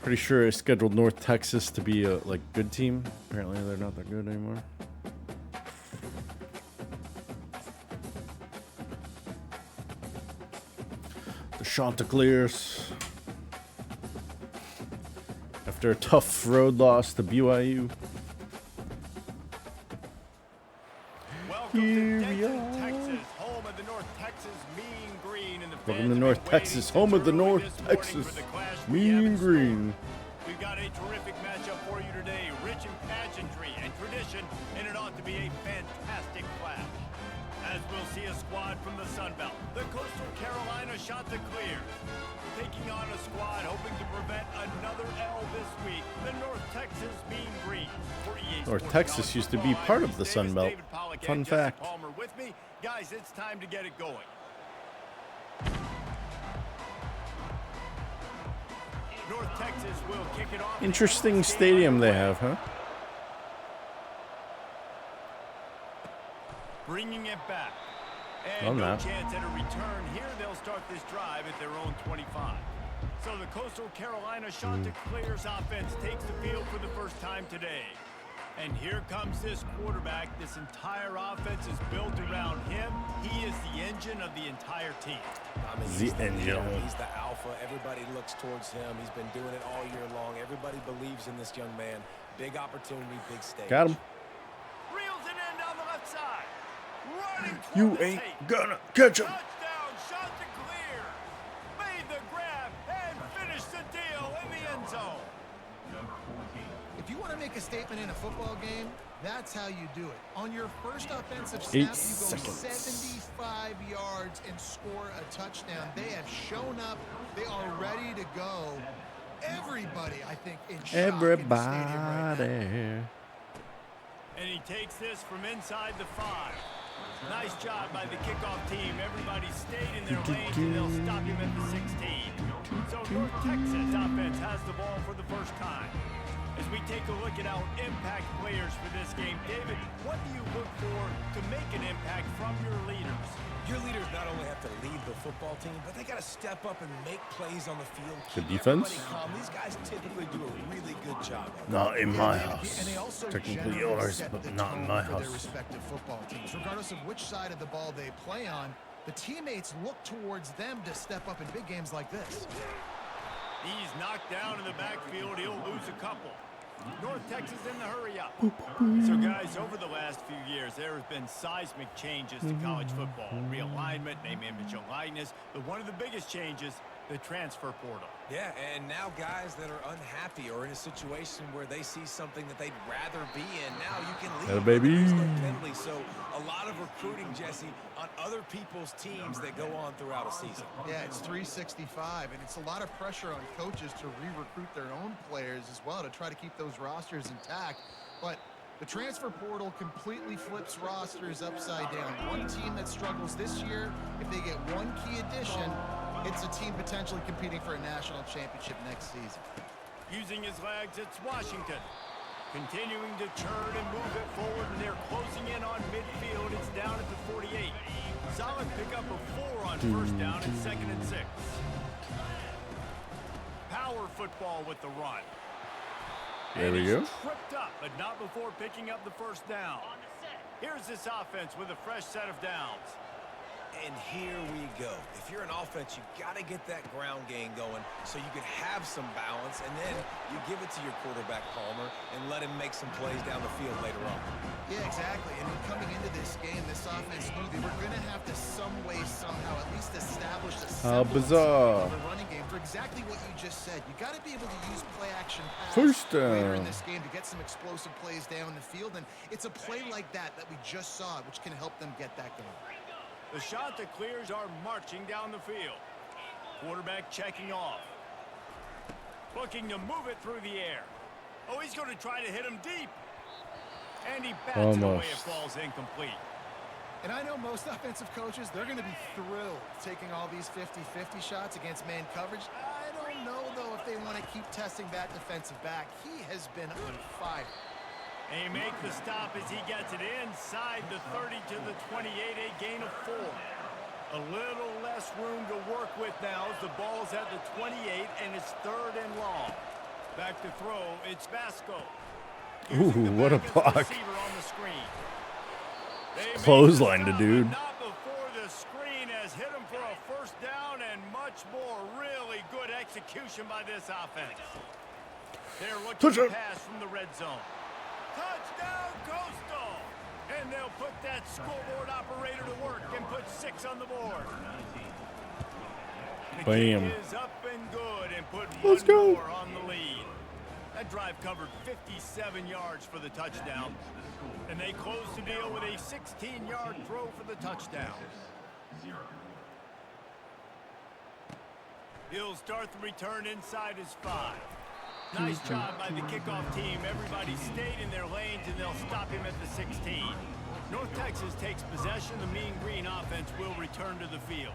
Pretty sure I scheduled North Texas to be a good team. Apparently they're not that good anymore. The Chanticleers. After a tough road loss to BYU. Welcome to Denton, Texas, home of the North Texas Mean Green. And the Welcome to North Texas, home of the North Texas Mean Green. We've got a terrific matchup for you today, rich in pageantry and tradition, and it ought to be a fantastic clash. As we'll see a squad from the Sun Belt, the Coastal Carolina Chanticleers, taking on a squad hoping to prevent another L this week, the North Texas Mean Green. North Texas used to be part of the Sun Belt. Fun fact. Palmer with me. Guys, it's time to get it going. North Texas will kick it off. Interesting stadium they have, huh? Bringing it back. Oh, And no no. chance at a return here. They'll start this drive at their own 25. So the Coastal Carolina Chanticleers offense takes the field for the first time today. And here comes this quarterback. This entire offense is built around him. He is the engine of the entire team. I mean, he's the leader. He's the alpha. Everybody looks towards him. He's been doing it all year long. Everybody believes in this young man. Big opportunity, big stage. Got him. Reels it in down the left side. Running You toward the ain't tape. gonna catch him. Touchdown, Chanticleer. Made the grab and finished the deal in the end zone. If you want to make a statement in a football game, that's how you do it. On your first offensive 8 snap, you go seconds. 75 yards and score a touchdown. They have shown up. They are ready to go. Everybody, I think, in shock in the stadium right now. Everybody. And he takes this from inside the 5. Nice job by the kickoff team. Everybody stayed in their lanes, and they'll stop him at the 16. So North Texas offense has the ball for the first time. As we take a look at our impact players for this game, David, what do you look for to make an impact from your leaders? Your leaders not only have to lead the football team, but they got to step up and make plays on the field. Good Keep defense. everybody calm. These guys typically do a really good job. Not in my And house. they also Technically generally yours, set but the not in tone my for their house. respective football teams. Regardless of which side of the ball they play on, the teammates look towards them to step up in big games like this. He's knocked down in the backfield. He'll lose a couple. North Texas in the hurry up. So, guys, over the last few years, there have been seismic changes to college football. Realignment, name, image, and likeness. But one of the biggest changes, the transfer portal. Yeah, and now guys that are unhappy or in a situation where they see something that they'd rather be in, now you can leave. Yeah, baby. There's no penalty. So a lot of recruiting, Jesse, on other people's teams that go on throughout a season. Yeah, it's 365, and it's a lot of pressure on coaches to re-recruit their own players as well to try to keep those rosters intact. But the transfer portal completely flips rosters upside down. One team that struggles this year, if they get one key addition, it's a team potentially competing for a national championship next season. Using his legs, it's Washington. Continuing to turn and move it forward, and they're closing in on midfield. It's down at the 48. Solid pickup of 4 on first down and 2nd and 6. Power football with the run. There we And go. he's tripped up, but not before picking up the first down. Here's this offense with a fresh set of downs. And here we go. If you're an offense, you got to get that ground game going so you can have some balance, and then you give it to your quarterback, Palmer, and let him make some plays down the field later on. Yeah, exactly. And coming into this game, this offense knew they were going to have to some way, somehow, at least establish a How semblance bizarre. of a running game for exactly what you just said. You got to be able to use play action pass First later down. in this game to get some explosive plays down the field, and it's a play like that we just saw, which can help them get that going. The Chanticleers are marching down the field. Quarterback checking off. Looking to move it through the air. Oh, he's going to try to hit him deep. And he bats it away. It falls incomplete. And I know most offensive coaches, they're going to be thrilled taking all these 50-50 shots against man coverage. I don't know, though, if they want to keep testing that defensive back. He has been on fire. And he makes the stop as he gets it inside the 30 to the 28, a gain of 4. A little less room to work with now as the ball's at the 28 and it's 3rd and long. Back to throw, it's Vasco. Ooh, what a block. Receiver on the screen. They made Clothesline the the stop, dude. but not before the screen has hit him for a first down and much more. Really good execution by this offense. They're looking to pass from the red zone. Touchdown, Coastal! And they'll put that scoreboard operator to work and put 6 on the board. The Bam. kick is up and good and put Let's one go. more on the lead. That drive covered 57 yards for the touchdown. And they close the deal with a 16-yard throw for the touchdown. He'll start the return inside his 5. Nice job by the kickoff team. Everybody stayed in their lanes, and they'll stop him at the 16. North Texas takes possession. The Mean Green offense will return to the field.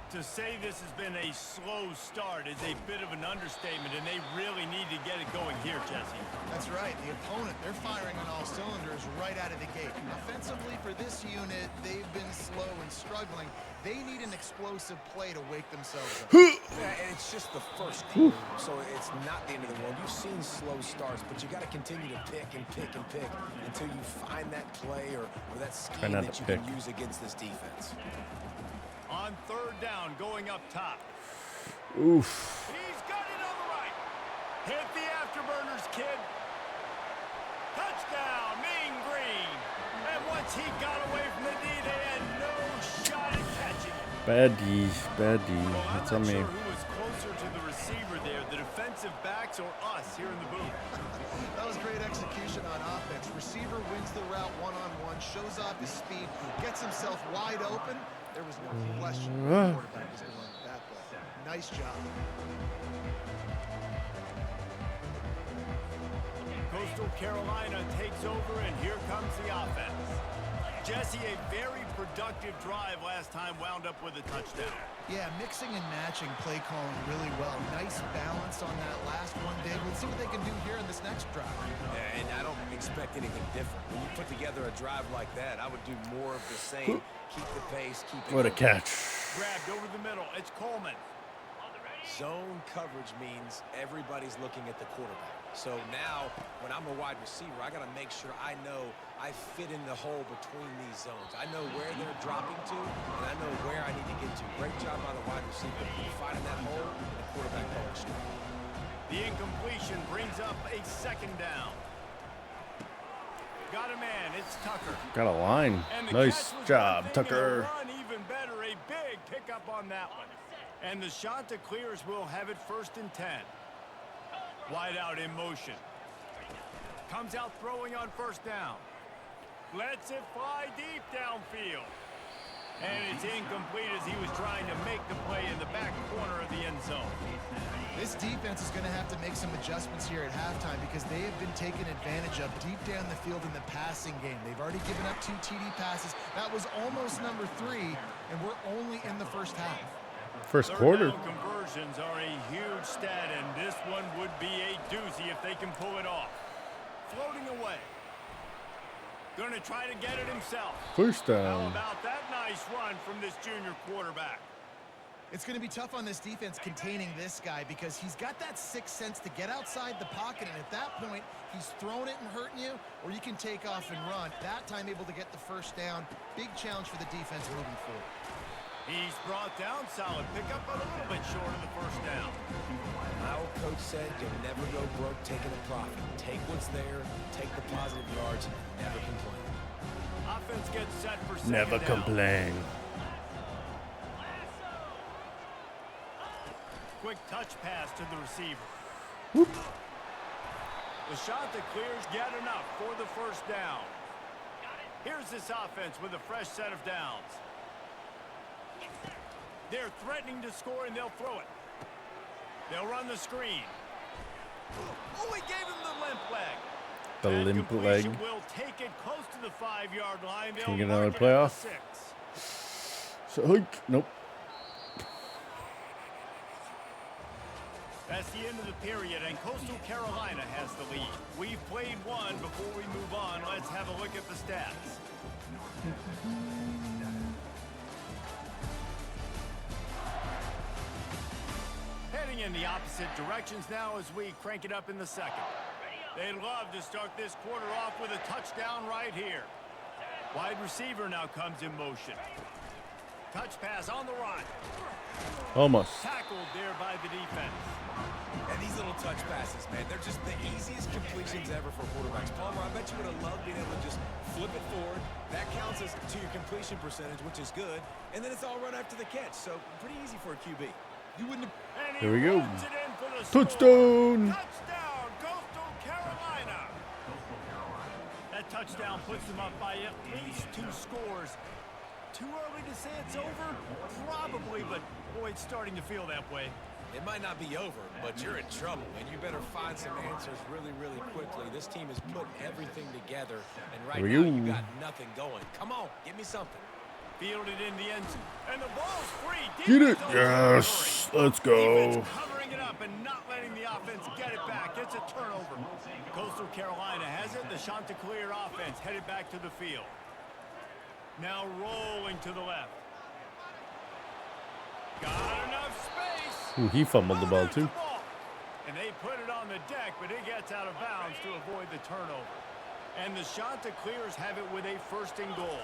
To say this has been a slow start is a bit of an understatement, and they really need to get it going here, Jesse. That's right. The opponent, they're firing on all cylinders right out of the gate. Offensively, for this unit, they've been slow and struggling. They need an explosive play to wake themselves up. Yeah, and it's just the first quarter, so it's not the end of the world. You've seen slow starts, but you got to continue to pick and pick and pick until you find that play or that scheme that you can use against this defense. On third down, going up top. Oof. He's got it on the right. Hit the afterburners, kid. Touchdown, Mean Green. And once he got away from the D, they had no shot at catching it. Bad D. Bad D. Well, That's I'm on not me. sure who was closer to the receiver there, the defensive backs or us here in the booth. That was great execution on offense. Receiver wins the route one-on-one, shows off his speed, gets himself wide open. There was no question the quarterback was going with that play. Nice job. Coastal Carolina takes over, and here comes the offense. Jesse, a very productive drive last time, wound up with a touchdown. Yeah, mixing and matching play calling really well. Nice balance on that last one, Dave. Let's see what they can do here in this next drive. Yeah, and I don't expect anything different. When you put together a drive like that, I would do more of the same. Keep the pace, keep it. What a catch. Grabbed over the middle. It's Coleman. Zone coverage means everybody's looking at the quarterback. So now, when I'm a wide receiver, I got to make sure I know I fit in the hole between these zones. I know where they're dropping to, and I know where I need to get to. Great job by the wide receiver, finding that hole, and the quarterback going straight. The incompletion brings up a second down. Got a man. It's Tucker. Got a line. And the Nice catch was job, one thing, Tucker. and the run even better. A big pickup on that one. And the Chanticleers will have it 1st and 10. Wide out in motion. Comes out throwing on 1st down. Lets it fly deep downfield. And it's incomplete as he was trying to make the play in the back corner of the end zone. This defense is going to have to make some adjustments here at halftime because they have been taken advantage of deep down the field in the passing game. They've already given up 2 TD passes. That was almost number 3, and we're only in the first half. First quarter. Third down conversions are a huge stat, and this one would be a doozy if they can pull it off. Floating away. Going to try to get it himself. First How down. about that nice run from this junior quarterback? It's going to be tough on this defense containing this guy because he's got that sixth sense to get outside the pocket, and at that point, he's throwing it and hurting you, or you can take off and run. That time able to get the first down. Big challenge for the defense moving forward. He's brought down solid pickup, but a little bit short of the first down. My old coach said you'll never go broke taking a profit. Take what's there, take the positive yards, and never complain. Offense gets set for second Never down. complain. Quick touch pass to the receiver. Whoop. The Chanticleers get enough for the first down. Here's this offense with a fresh set of downs. They're threatening to score, and they'll throw it. They'll run the screen. Oh, he gave him the limp leg. The That limp completion leg. will take it close to the 5-yard line. Can we They'll get another mark it at playoff? the 6. So, hike. Nope. That's the end of the period, and Coastal Carolina has the lead. We've played one. Before we move on, let's have a look at the stats. heading in the opposite directions now as we crank it up in the second. They'd love to start this quarter off with a touchdown right here. Wide receiver now comes in motion. Touch pass on the run. Almost. Tackled there by the defense. And these little touch passes, man, they're just the easiest completions ever for quarterbacks. Palmer, I bet you would have loved being able to just flip it forward. That counts as to your completion percentage, which is good. And then it's all run after the catch, so pretty easy for a QB. You wouldn't have... There we go. Touchdown! Touchdown! Touchdown, Coastal Carolina! That touchdown puts them up by at least 2 scores. Too early to say it's over? Probably, but boy, it's starting to feel that way. It might not be over, but you're in trouble, and you better find some answers really, really quickly. This team has put everything together, and right now you got nothing going. Come on, give me something. Fielded in the end zone, and the ball's free. Get it! Yes! Let's go. Defense covering it up and not letting the offense get it back. It's a turnover. Coastal Carolina has it. The Chanticleer offense headed back to the field. Now rolling to the left. Got enough space. Ooh, he fumbled the ball too. And they put it on the deck, but it gets out of bounds to avoid the turnover. And the Chanticleers have it with a 1st and goal.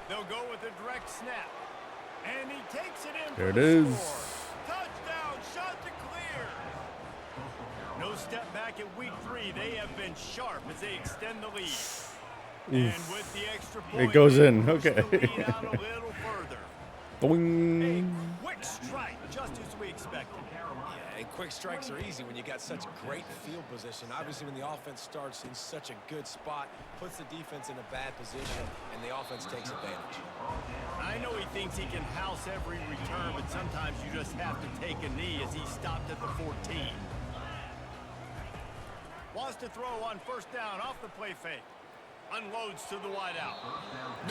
They'll go with a direct snap. And he takes it in. There for it the is. score. Touchdown, Chanticleer. No step back at week 3. They have been sharp as they extend the lead. And with the extra point, It goes in. push the Okay. lead out a little further. Boing. A quick strike, just as we expected. Yeah, and quick strikes are easy when you got such great field position. Obviously, when the offense starts in such a good spot, puts the defense in a bad position, and the offense takes advantage. I know he thinks he can house every return, but sometimes you just have to take a knee as he stopped at the 14. Wants to throw on 1st down off the play fake. Unloads to the wideout.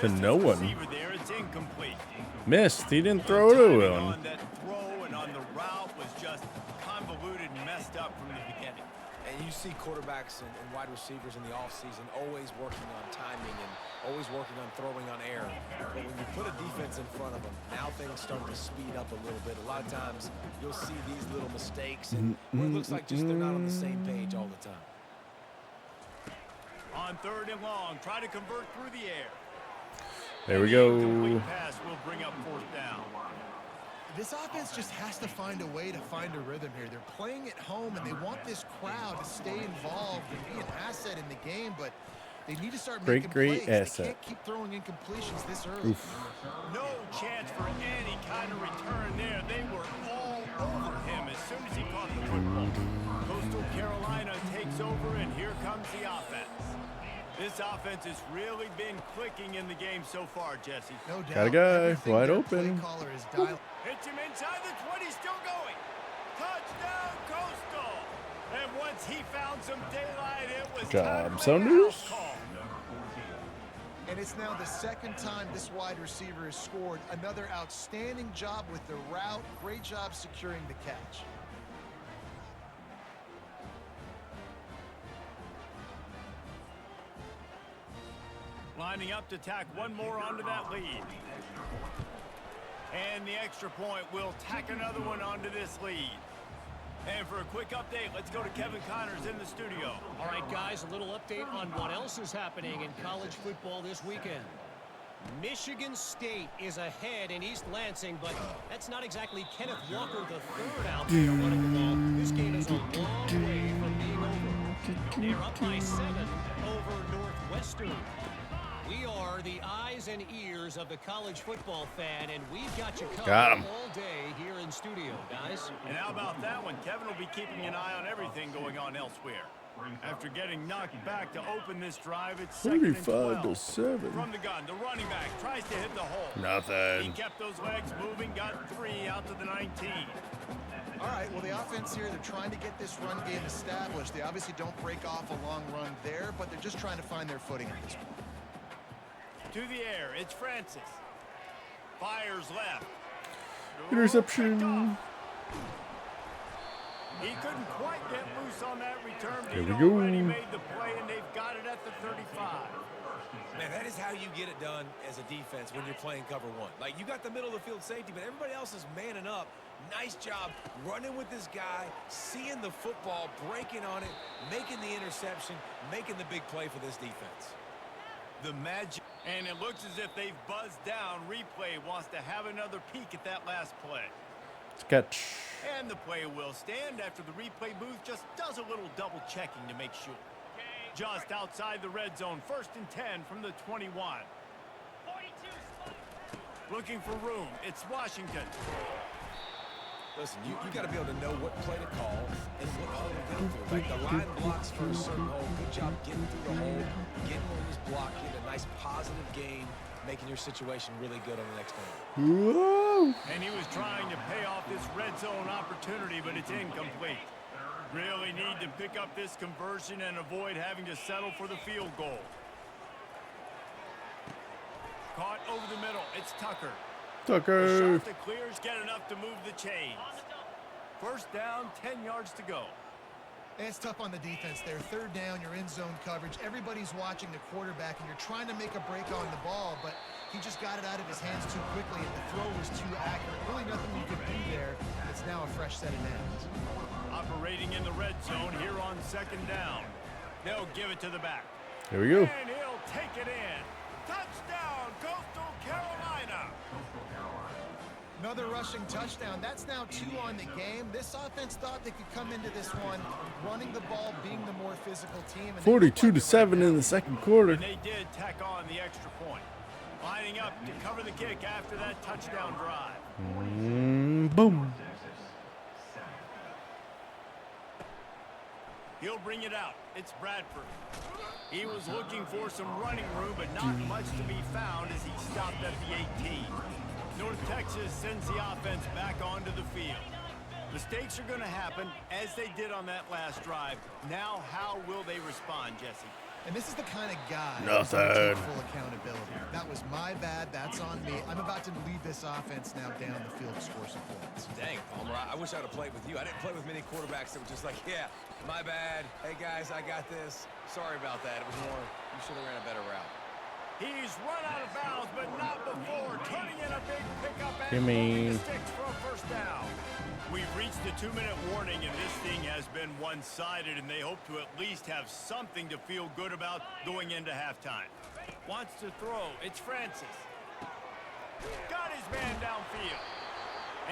To no one. There, it's incomplete. Missed. He didn't throw to him. On that throw and on the route was just convoluted and messed up from the beginning. And you see quarterbacks and wide receivers in the offseason always working on timing and always working on throwing on air. But when you put a defense in front of them, now things start to speed up a little bit. A lot of times you'll see these little mistakes and where it looks like just they're not on the same page all the time. On 3rd and long, try to convert through the air. There we go. Complete pass will bring up 4th down. This offense just has to find a way to find a rhythm here. They're playing at home, and they want this crowd to stay involved and be an asset in the game, but they need to start making Great plays. asset. They can't keep throwing incompletions this early. No chance for any kind of return there. They were all over him as soon as he caught the football. Coastal Carolina takes over, and here comes the offense. This offense has really been clicking in the game so far, Jesse. No doubt. Got a guy Everything wide their open. play caller is dialed. Hits him inside the 20, still going. Touchdown, Coastal. And once he found some daylight, it was Job, time to make a Saunders. house call. And it's now the 2nd time this wide receiver has scored. Another outstanding job with the route. Great job securing the catch. Lining up to tack one more onto that lead. And the extra point will tack another one onto this lead. And for a quick update, let's go to Kevin Connors in the studio. All right, guys, a little update on what else is happening in college football this weekend. Michigan State is ahead in East Lansing, but that's not exactly Kenneth Walker III out there running the ball. This game is a long way from being over. They're up by 7 over Northwestern. We are the eyes and ears of the college football fan, and we've got you covered all day here in studio, guys. And how about that one? Kevin will be keeping an eye on everything going on elsewhere. After getting knocked back to open this drive, it's 2nd and 12. 35-7. From the gun, the running back tries to hit the hole. He Nothing. kept those legs moving, got 3 out to the 19. All right, well, the offense here, they're trying to get this run game established. They obviously don't break off a long run there, but they're just trying to find their footing at this point. To the air, it's Francis. Fires left. Interception. He couldn't quite get loose on that return. Here He'd we go. already made the play, and they've got it at the 35. Man, that is how you get it done as a defense when you're playing cover one. Like, you got the middle of the field safety, but everybody else is manning up. Nice job running with this guy, seeing the football, breaking on it, making the interception, making the big play for this defense. The magic, and it looks as if they've buzzed down. Replay wants to have another peek at that last play. Sketch. And the play will stand after the replay booth just does a little double checking to make sure. Just outside the red zone, 1st and 10 from the 21. Looking for room, it's Washington. Listen, you got to be able to know what play to call and what hole to go through. Like the line blocks for a certain hole. Good job getting through the hole, getting on this block, getting a nice positive gain, making your situation really good on the next down. Whoa. And he was trying to pay off this red zone opportunity, but it's incomplete. Really need to pick up this conversion and avoid having to settle for the field goal. Caught over the middle. It's Tucker. The Tucker. shot that clears, get enough to move the chains. 1st down, 10 yards to go. And it's tough on the defense there. 3rd down, you're in zone coverage. Everybody's watching the quarterback, and you're trying to make a break on the ball, but he just got it out of his hands too quickly, and the throw was too accurate. Really nothing you could do there. It's now a fresh set of downs. Operating in the red zone here on 2nd down. They'll give it to the back. Here we go. And he'll take it in. Touchdown, Coastal Carolina. Another rushing touchdown. That's now 2 on the game. This offense thought they could come into this one running the ball, being the more physical team. And 42-7 in the second quarter. And they did tack on the extra point. Lining up to cover the kick after that touchdown drive. Boom. He'll bring it out. It's Bradford. He was looking for some running room, but not much to be found as he stopped at the 18. North Texas sends the offense back onto the field. Mistakes are going to happen, as they did on that last drive. Now, how will they respond, Jesse? And this is the kind of guy Nothing. who's gonna take full accountability. That was my bad. That's on me. I'm about to lead this offense now down the field to score some points. Dang, Palmer, I wish I would have played with you. I didn't play with many quarterbacks that were just like, yeah, my bad. Hey, guys, I got this. Sorry about that. It was more, you should have ran a better route. He's run out of bounds, but not before. Turning in a big pickup and Gimme. moving the sticks for a 1st down. We've reached the 2-minute warning, and this thing has been one-sided, and they hope to at least have something to feel good about going into halftime. Wants to throw. It's Francis. Got his man downfield.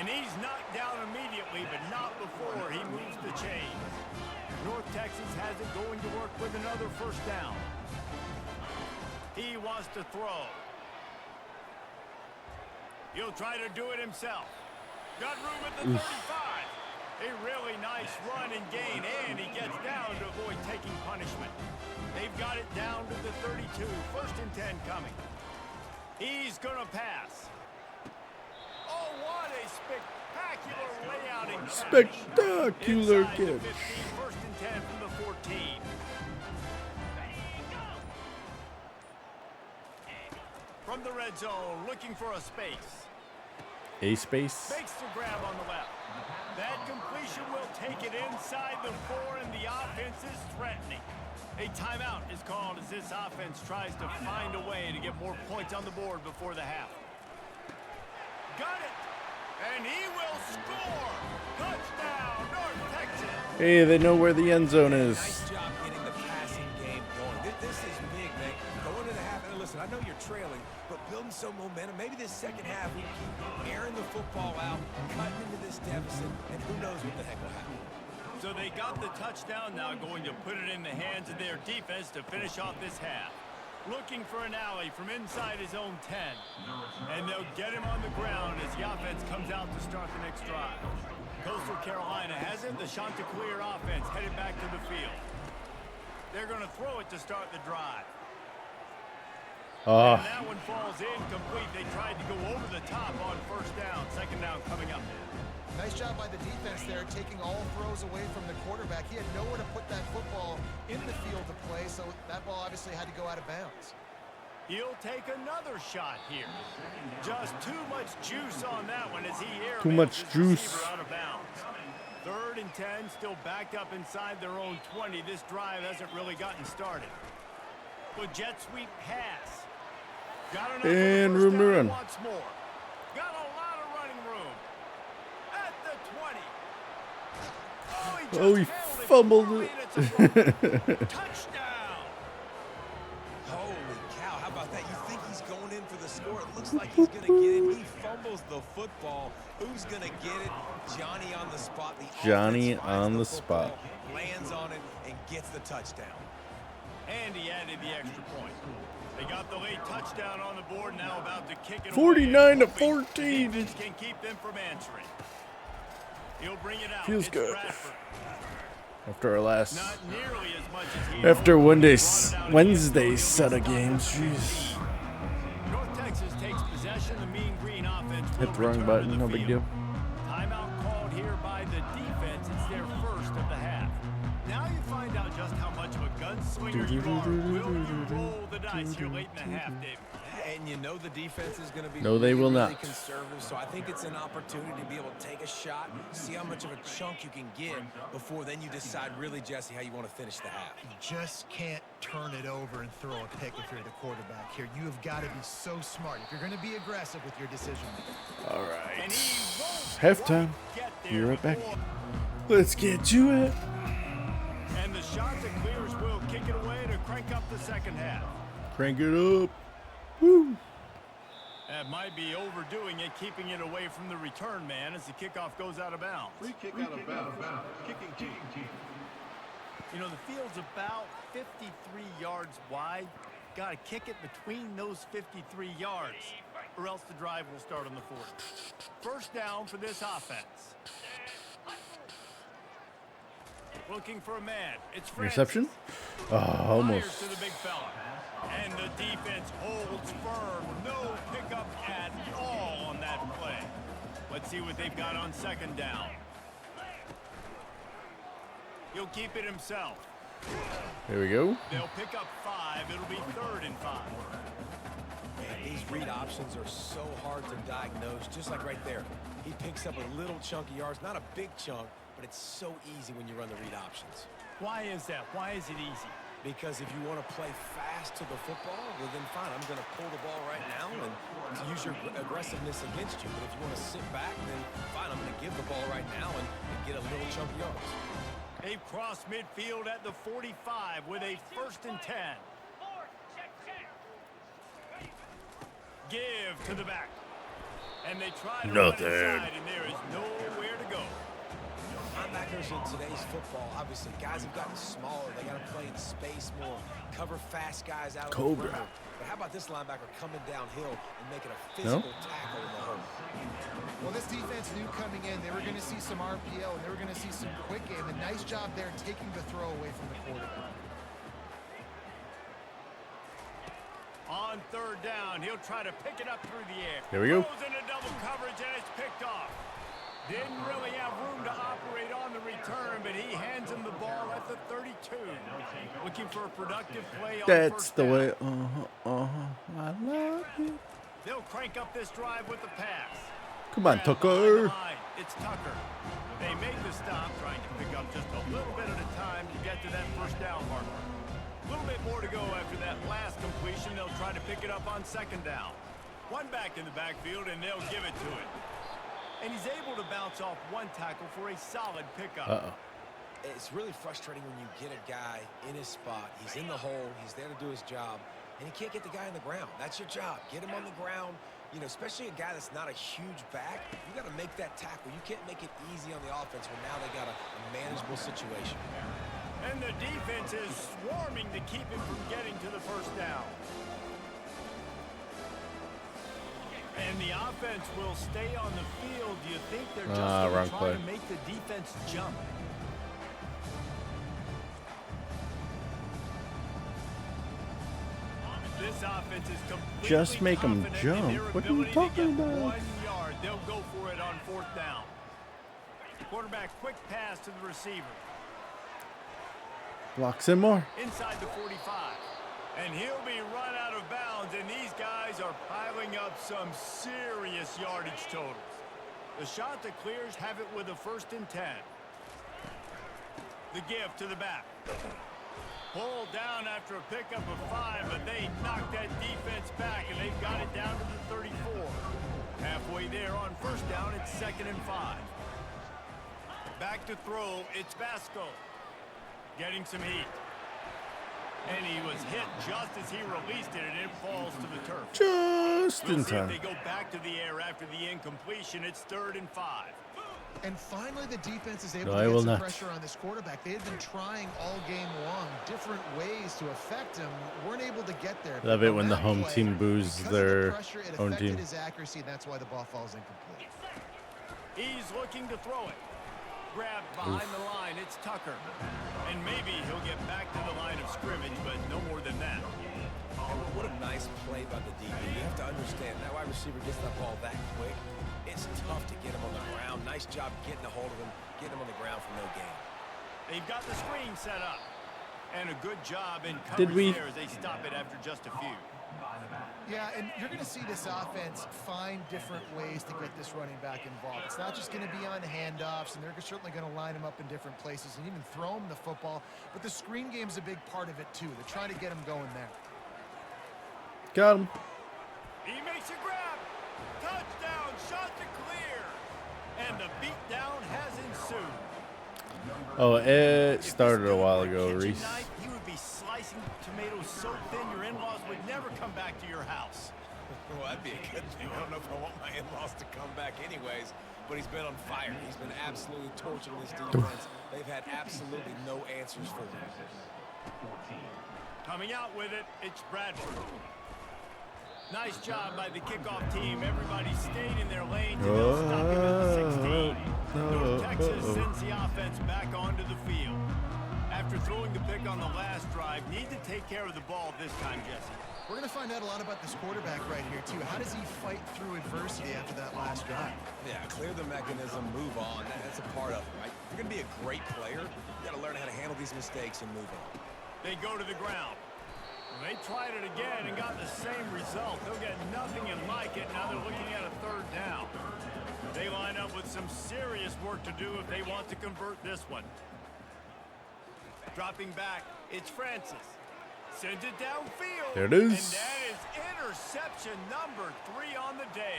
And he's knocked down immediately, but not before he moves the chains. North Texas has it going to work with another 1st down. He wants to throw. He'll try to do it himself. Got room at the 35. A really nice run and gain, and he gets down to avoid taking punishment. They've got it down to the 32. 1st and 10 coming. He's going to pass. Oh, what a spectacular layout and catch. Spectacular Inside the catch. 15, 1st and 10 from the 14. From the red zone, looking for a space. A space. Makes the grab on the left. That completion will take it inside the 4, and the offense is threatening. A timeout is called as this offense tries to find a way to get more points on the board before the half. Got it! And he will score! Touchdown, North Texas! Hey, they know where the end zone is. Nice job getting the passing game going. This is big, man. Going into the half, and listen, I know you're trailing, but building some momentum. Maybe this second half, we keep airing the football out, cutting into this deficit, and who knows what the heck will happen. So they got the touchdown, now going to put it in the hands of their defense to finish off this half. Looking for an alley from inside his own 10. And they'll get him on the ground as the offense comes out to start the next drive. Coastal Carolina has it. The Chanticleer offense headed back to the field. They're going to throw it to start the drive. And that one falls incomplete. They tried to go over the top on 1st down. 2nd down coming up. Nice job by the defense there, taking all throws away from the quarterback. He had nowhere to put that football in the field to play, so that ball obviously had to go out of bounds. He'll take another shot here. Just too much juice on that one as he Too much his juice. receiver out of bounds. 3rd and 10, still backed up inside their own 20. This drive hasn't really gotten started. Good jet sweep pass. Got enough And for the room first to down run. once more. Got a lot of running room. At the 20. Oh, he held it fumbled poorly, it. and it's a fumble. Touchdown. Holy cow, how about that? You think he's going in for the score. It looks like he's going to get it. He fumbles the football. Who's going to get it? Johnny on the spot. The Johnny offense finds on the football, spot. lands on it, and gets the touchdown. And he added the extra point. They got the late touchdown on the board, now about to kick it 49 to away. Hoping 14. the defense can keep them from answering. He'll bring it out. Feels It's good. Bradford. After our last, Not nearly as much as he after hoped. Wednesday's set of games, jeez. North Texas takes possession. The Mean Green offense will Hit the wrong return button, to the no big field. deal. Timeout called here by the defense. It's their first of the half. Now you find out just how much of a gunslinger you are. Will you roll the dice here late in the half, David? And you know the defense is going to be No, they will really not. conservative, so I think it's an opportunity to be able to take a shot, see how much of a chunk you can get before then you decide really, Jesse, how you want to finish the half. You just can't turn it over and throw a pick if you're the quarterback here. You have got to be so smart if you're going to be aggressive with your decision making. All And right. he won't Halftime. quite get there Be right back. before- Let's get to it. And the shot that clears will kick it away to crank up the second half. Crank it up. Woo. That might be overdoing it, keeping it away from the return man as the kickoff goes out of bounds. Free kick out of bounds. Kicking team. You know, the field's about 53 yards wide. Got to kick it between those 53 yards, or else the drive will start on the 40. First down for this offense. Looking for a man. It's Francis. Interception? Oh, Fires almost. to the big fella. And the defense holds firm. No pickup at all on that play. Let's see what they've got on second down. He'll keep it himself. Here we go. They'll pick up 5. It'll be 3rd and 5. Man, these read options are so hard to diagnose, just like right there. He picks up a little chunk of yards, not a big chunk, but it's so easy when you run the read options. Why is that? Why is it easy? Because if you want to play fast to the football, well then fine, I'm going to pull the ball right now and use your aggressiveness against you. But if you want to sit back, then fine, I'm going to give the ball right now and get a little chunk of yards. They've crossed midfield at the 45 with a 1st and 10. Give to the back. And they try to run Nothing. inside, and there is nowhere to go. Linebackers in today's football, obviously, guys have gotten smaller. They got to play in space more, cover fast guys out of the Cobra. perimeter. But how about this linebacker coming downhill and making a physical tackle in the hole? Well, this defense knew coming in they were going to see some RPO and they were going to see some quick game. A nice job there taking the throw away from the quarterback. On 3rd down, he'll try to pick it up through the air. There we go. Throws into double coverage, and it's picked off. Didn't really have room to operate on the return, but he hands him the ball at the 32. Looking for a productive play on That's first the down. way. I love it. They'll crank up this drive with the pass. Come on, Grab behind the Tucker. line. It's Tucker. They make the stop, trying to pick up just a little bit at a time to get to that first down marker. A little bit more to go after that last completion. They'll try to pick it up on 2nd down. One back in the backfield, and they'll give it to him. And he's able to bounce off one tackle for a solid pickup. Uh-oh. It's really frustrating when you get a guy in his spot. He's in the hole. He's there to do his job. And you can't get the guy on the ground. That's your job. Get him on the ground. You know, especially a guy that's not a huge back. You got to make that tackle. You can't make it easy on the offense when now they got a manageable situation. And the defense is swarming to keep him from getting to the first down. And the offense will stay on the field. Do you think they're just going wrong to try play. to make the defense jump? This offense is completely Just make 'em confident in jump. their What are you ability to talking get about? 1 yard. They'll go for it on 4th down. Quarterback quick pass to the receiver. Blocks in more. Inside the 45. And he'll be run out of bounds, and these guys are piling up some serious yardage totals. The shot that clears have it with a 1st and 10. The give to the back. Pulled down after a pickup of 5, but they knocked that defense back, and they've got it down to the 34. Halfway there on first down, it's 2nd and 5. Back to throw, it's Vasco. Getting some heat. And he was hit just as he released it, and it falls to the turf. Just We'll in see if time. they go back to the air after the incompletion. It's 3rd and 5. And finally, the defense is able No, to I get will some not. pressure on this quarterback. They had been trying all game long, different ways to affect him. Weren't able to get there. Love But it on when the that home play, team boos because of their the pressure, it own affected team. his accuracy, and that's why the ball falls incomplete. He's looking to throw it. Grabbed behind the line, it's Tucker. And maybe he'll get back to the line of scrimmage, but no more than that. And what a nice play by the DB. You have to understand, that wide receiver gets that ball that quick. It's tough to get him on the ground. Nice job getting a hold of him, getting him on the ground for no gain. They've got the screen set up. And a good job in Did we- coverage there as they stop it after just a few. Yeah, and you're going to see this offense find different ways to get this running back involved. It's not just going to be on handoffs, and they're certainly going to line him up in different places and even throw him the football. But the screen game's a big part of it, too. They're trying to get him going there. Got him. He makes a grab. Touchdown, shot to clear. And the beatdown has ensued. Oh, it If this started a dude while were ago, kitchen Reese. knife, he would be slicing tomatoes so thin your in-laws would never come back to your house. Well, that'd be a good thing. I don't know if I want my in-laws to come back anyways, but he's been on fire. He's been absolutely torching this defense. They've had absolutely no answers for him. Coming out with it, it's Bradford. Nice job by the kickoff team. Everybody stayed in their lanes and they'll stop him at the 16. North Texas sends the offense back onto the field. After throwing the pick on the last drive, need to take care of the ball this time, Jesse. We're going to find out a lot about this quarterback right here, too. How does he fight through adversity after that last drive? Yeah, clear the mechanism, move on. That's a part of it, right? If you're going to be a great player, you got to learn how to handle these mistakes and move on. They go to the ground. They tried it again and got the same result. They'll get nothing and like it. Now they're looking at a 3rd down. They line up with some serious work to do if they want to convert this one. Dropping back, it's Francis. Sends it downfield. There it is. And that is interception number 3 on the day.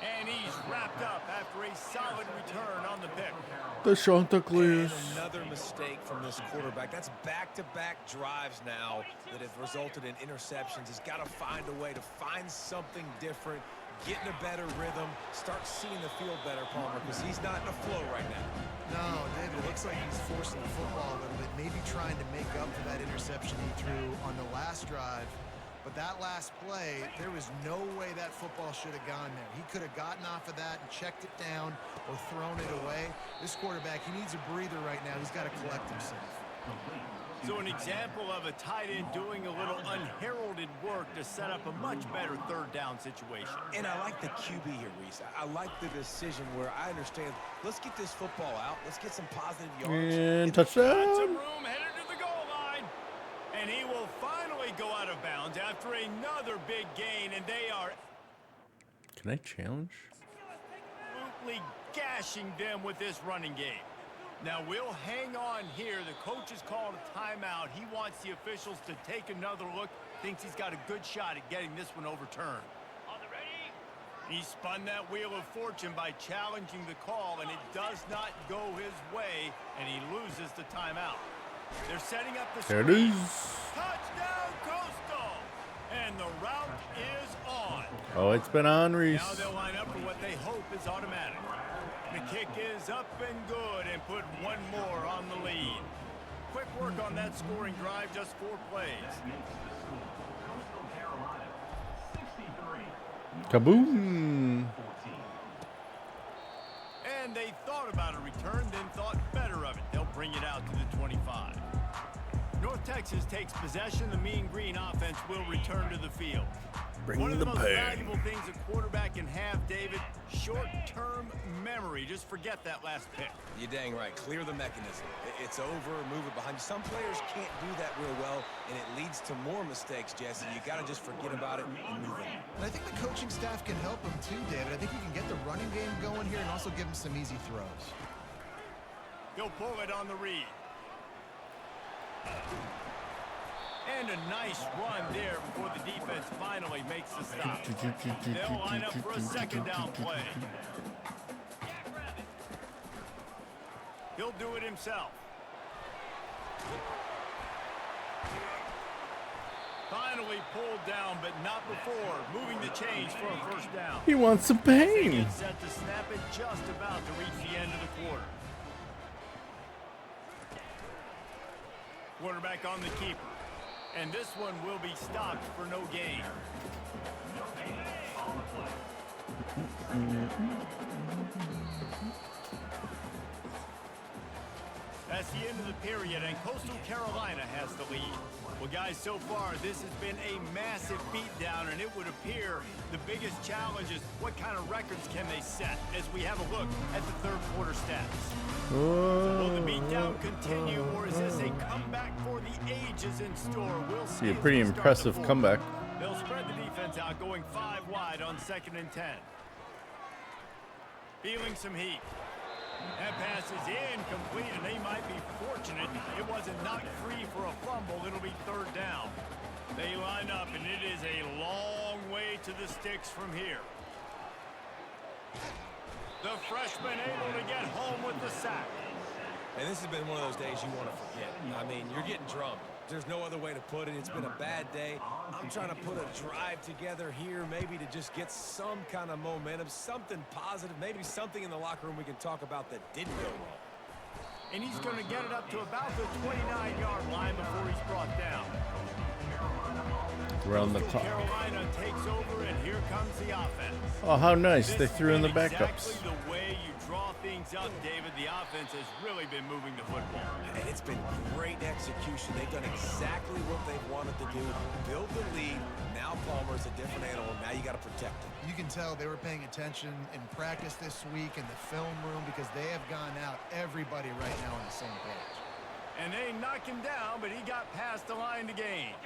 And he's wrapped up after a solid return on the pick. The Chanticleers. And another mistake from this quarterback. That's back-to-back drives now that have resulted in interceptions. He's got to find a way to find something different, get in a better rhythm, start seeing the field better, Palmer, because he's not in a flow right now. No, David, it looks like he's forcing the football a little bit, maybe trying to make up for that interception he threw on the last drive. But that last play, there was no way that football should have gone there. He could have gotten off of that and checked it down or thrown it away. This quarterback, he needs a breather right now. He's got to collect himself. So an example of a tight end doing a little unheralded work to set up a much better 3rd down situation. And I like the QB here, Reese. I like the decision where I understand, let's get this football out. Let's get some positive yards. And Got some touchdown. room headed to the goal line. And he will finally go out of bounds after another big gain. And they are Can I challenge? absolutely gashing them with this running game. Now we'll hang on here. The coach has called a timeout. He wants the officials to take another look. Thinks he's got a good shot at getting this one overturned. He spun that wheel of fortune by challenging the call, and it does not go his way, and he loses the timeout. They're setting up the There it screen. is. Touchdown, Coastal! And the route is on. Oh, it's been on, Reese. Now they'll line up for what they hope is automatic. The kick is up and good, and put one more on the lead. Quick work on that scoring drive, just 4 plays. Kaboom. And they thought about a return, then thought better of it. They'll bring it out to the 25. North Texas takes possession. The Mean Green offense will return to the field. Bring One of the the most pain. valuable things a quarterback can have, David, short-term memory. Just forget that last pick. You're dang right. Clear the mechanism. It's over. Move it behind you. Some players can't do that real well, and it leads to more mistakes, Jesse. You got to just forget about it and move on. And I think the coaching staff can help him too, David. I think you can get the running game going here and also give him some easy throws. He'll pull it on the read. And a nice run there before the defense finally makes the stop. They'll line up for a second down play. He'll do it himself. Finally pulled down, but not before moving the chains for a first down. He wants some They pain. get set to snap it just about to reach the end of the quarter. Quarterback on the keeper. And this one will be stopped for no gain. That's the end of the period, and Coastal Carolina has the lead. Well, guys, so far, this has been a massive beatdown, and it would appear the biggest challenge is what kind of records can they set as we have a look at the third quarter stats. Will the beatdown continue, or is this a comeback for the ages in store? We'll see. Be a as pretty we start the impressive fourth. comeback. They'll spread the defense out, going 5 wide on 2nd and 10. Feeling some heat. That pass is incomplete, and they might be fortunate it wasn't knocked free for a fumble. It'll be 3rd down. They line up, and it is a long way to the sticks from here. The freshman able to get home with the sack. And this has been one of those days you want to forget. I mean, you're getting drunk. There's no other way to put it. It's been a bad day. I'm trying to put a drive together here, maybe to just get some kind of momentum, something positive, maybe something in the locker room we can talk about that didn't go well. And he's going to get it up to about the 29-yard line before he's brought down. Around the Coastal top. Carolina takes over, and here comes the offense. Oh, how nice. They This threw in the has been backups. Exactly the way you draw things up, David. The offense has really been moving the football. And it's been great execution. They've done exactly what they've wanted to do. Build the lead. Now Palmer's a different animal. Now you got to protect him. You can tell they were paying attention in practice this week in the film room because they have gone out everybody right now on the same page. And they knock him down, but he got past the line to gain.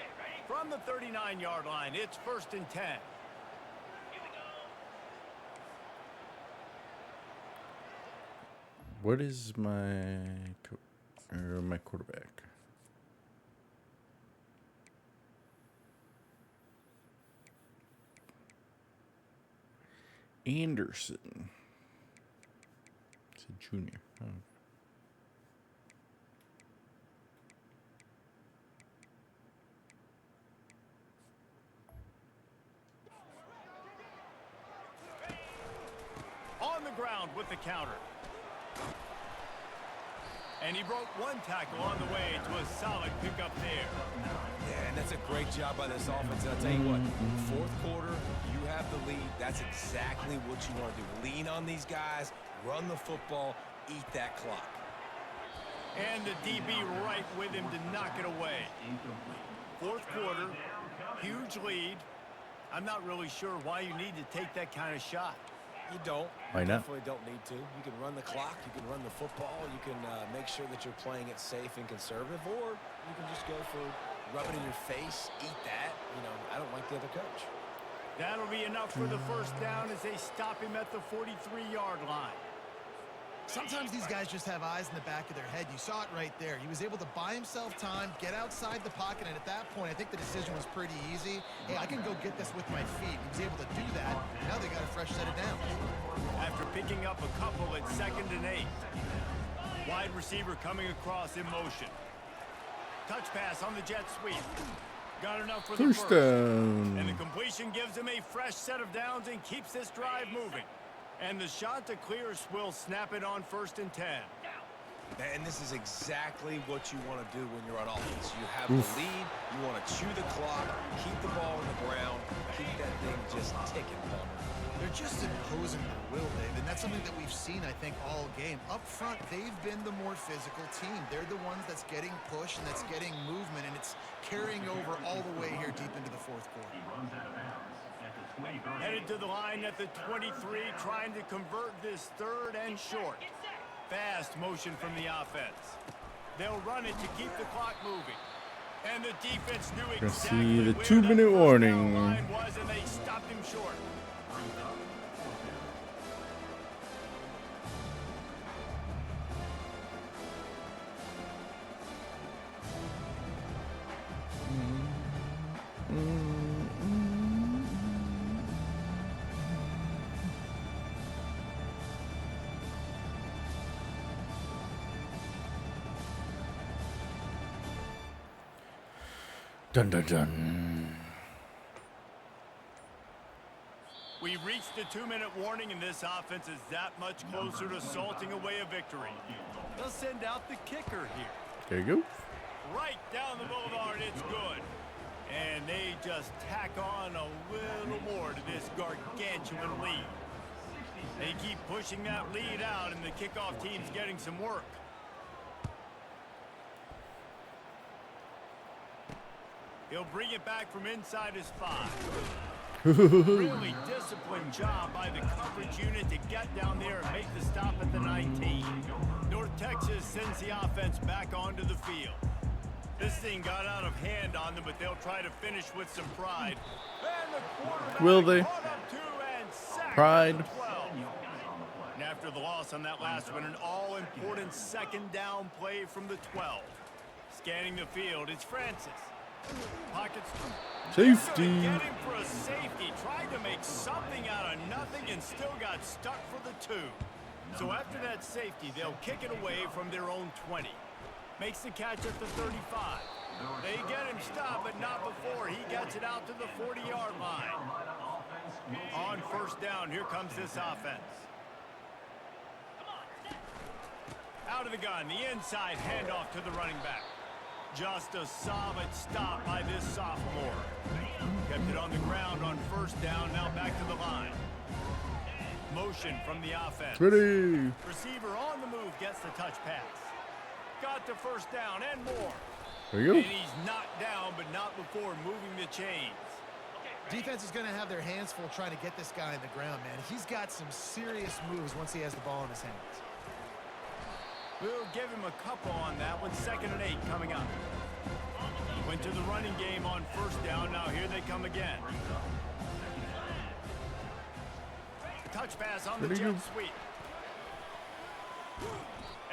From the 39-yard line, it's 1st and 10. What is my my quarterback? Anderson. It's a junior. Oh. On the ground with the counter. And he broke one tackle on the way to a solid pickup there. Yeah, and that's a great job by this offense. And I'll tell you what, 4th quarter, you have the lead. That's exactly what you want to do. Lean on these guys, run the football, eat that clock. And the DB right with him to knock it away. 4th quarter, huge lead. I'm not really sure why you need to take that kind of shot. You don't. Why not? Definitely don't need to. You can run the clock. You can run the football. You can make sure that you're playing it safe and conservative, or you can just go for rub it in your face, eat that. You know, I don't like the other coach. That'll be enough for the 1st down as they stop him at the 43-yard line. Sometimes these guys just have eyes in the back of their head. You saw it right there. He was able to buy himself time, get outside the pocket, and at that point, I think the decision was pretty easy. Hey, I can go get this with my feet. He was able to do that. Now they got a fresh set of downs. After picking up a couple at 2nd and 8. Wide receiver coming across in motion. Touch pass on the jet sweep. Got enough for the First first. down. And the completion gives him a fresh set of downs and keeps this drive moving. And the shot to clear will snap it on 1st and 10. And this is exactly what you want to do when you're on offense. You have the lead. You want to chew the clock, keep the ball on the ground, keep that thing just ticking, Palmer. They're just imposing their will, Dave, and that's something that we've seen, I think, all game. Up front, they've been the more physical team. They're the ones that's getting push and that's getting movement, and it's carrying over all the way here deep into the 4th quarter. Headed to the line at the 23, trying to convert this 3rd and short. Fast motion from the offense. They'll run it to keep the clock moving. And the defense knew Gonna exactly see the where 2-minute that first warning. down line was, and they stopped him short. Dun dun dun. We reached the 2-minute warning, and this offense is that much closer to salting away a victory. They'll send out the kicker here. There you go. Right down the boulevard, it's good. And they just tack on a little more to this gargantuan lead. They keep pushing that lead out, and the kickoff team's getting some work. He'll bring it back from inside his 5. Really disciplined job by the coverage unit to get down there and make the stop at the 19. North Texas sends the offense back onto the field. This thing got out of hand on them, but they'll try to finish with some pride. And the quarterback Will they? caught up to and sacked Pride. at the 12. And after the loss on that last one, an all-important second down play from the 12. Scanning the field, it's Francis. Pockets. Safety. Get him for a safety. Tried to make something out of nothing and still got stuck for the 2. So after that safety, they'll kick it away from their own 20. Makes the catch at the 35. They get him stopped, but not before he gets it out to the 40-yard line. On first down, here comes this offense. Out of the gun, the inside handoff to the running back. Just a solid stop by this sophomore. Kept it on the ground on first down, now back to the line. Motion from the offense. Ready. Receiver on the move gets the touch pass. Got the first down and more. There you go. And he's knocked down, but not before moving the chains. Defense is going to have their hands full trying to get this guy in the ground, man. He's got some serious moves once he has the ball in his hands. We'll give him a couple on that one. 2nd and 8 coming up. Went to the running game on first down. Now here they come again. Touch pass on the jet sweep.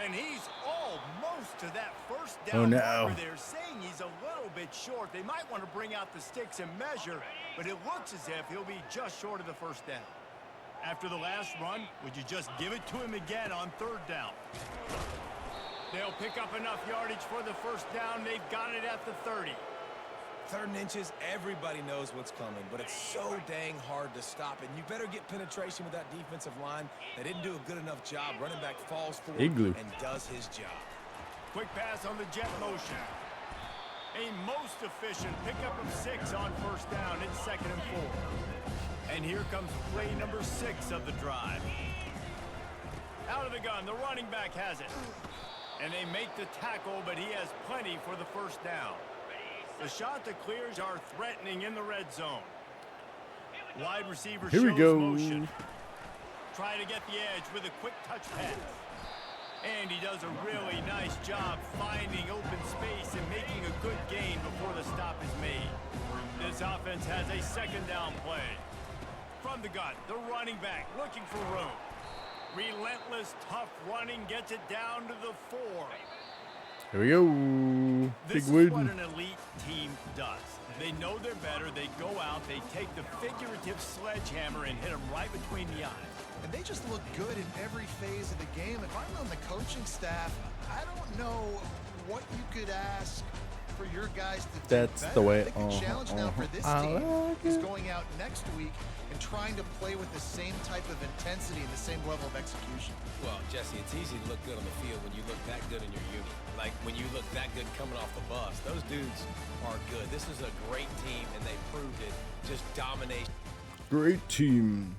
And he's almost to that first down. Oh, no. Marker. They're saying he's a little bit short. They might want to bring out the sticks and measure, but it looks as if he'll be just short of the first down. After the last run, would you just give it to him again on 3rd down? They'll pick up enough yardage for the first down. They've got it at the 30. 3rd and inches, everybody knows what's coming, but it's so dang hard to stop it. You better get penetration with that defensive line. They didn't do a good enough job. Running back falls forward Igloo. and does his job. Quick pass on the jet motion. A most efficient pickup of 6 on first down. It's 2nd and 4. And here comes play number 6 of the drive. Out of the gun, the running back has it. And they make the tackle, but he has plenty for the first down. The shot that clears are threatening in the red zone. Wide receiver Here we shows go. motion. Try to get the edge with a quick touch pass. And he does a really nice job finding open space and making a good gain before the stop is made. This offense has a 2nd down play. From the gun, the running back looking for room. Relentless, tough running gets it down to the 4. Here we go. This Big is what win. an elite team does. They know they're better. They go out. They take the figurative sledgehammer and hit them right between the eyes. And they just look good in every phase of the game. If I'm on the coaching staff, I don't know what you could ask for your guys to do That's better. the way. I think the challenge now for this I team like is it. going out next week and trying to play with the same type of intensity and the same level of execution. Well, Jesse, it's easy to look good on the field when you look that good in your unit. Like when you look that good coming off the bus. Those dudes are good. This is a great team, and they proved it. Just domination. Great team.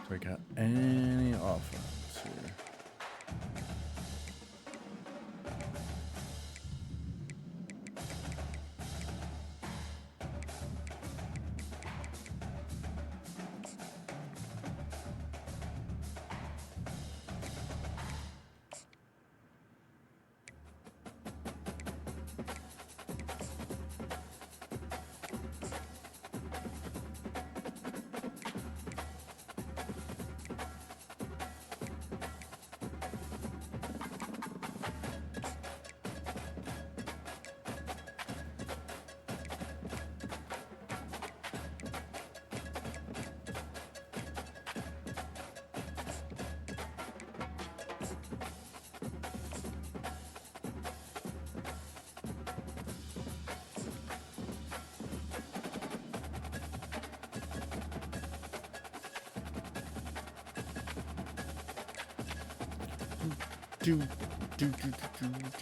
Do I got any offense here?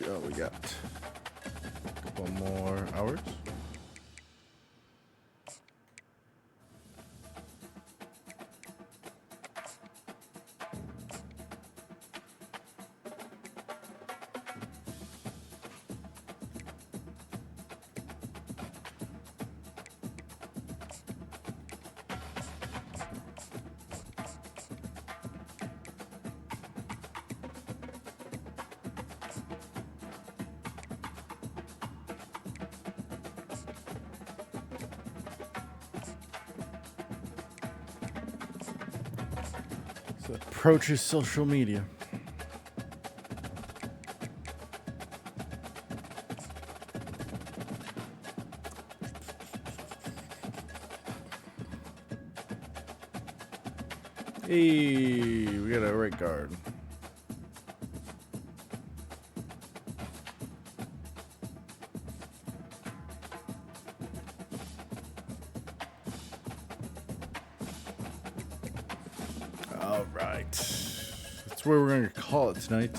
Oh, we got a couple more hours. So approaches social media. Hey, we got a right guard. All right. That's where we're going to call it tonight.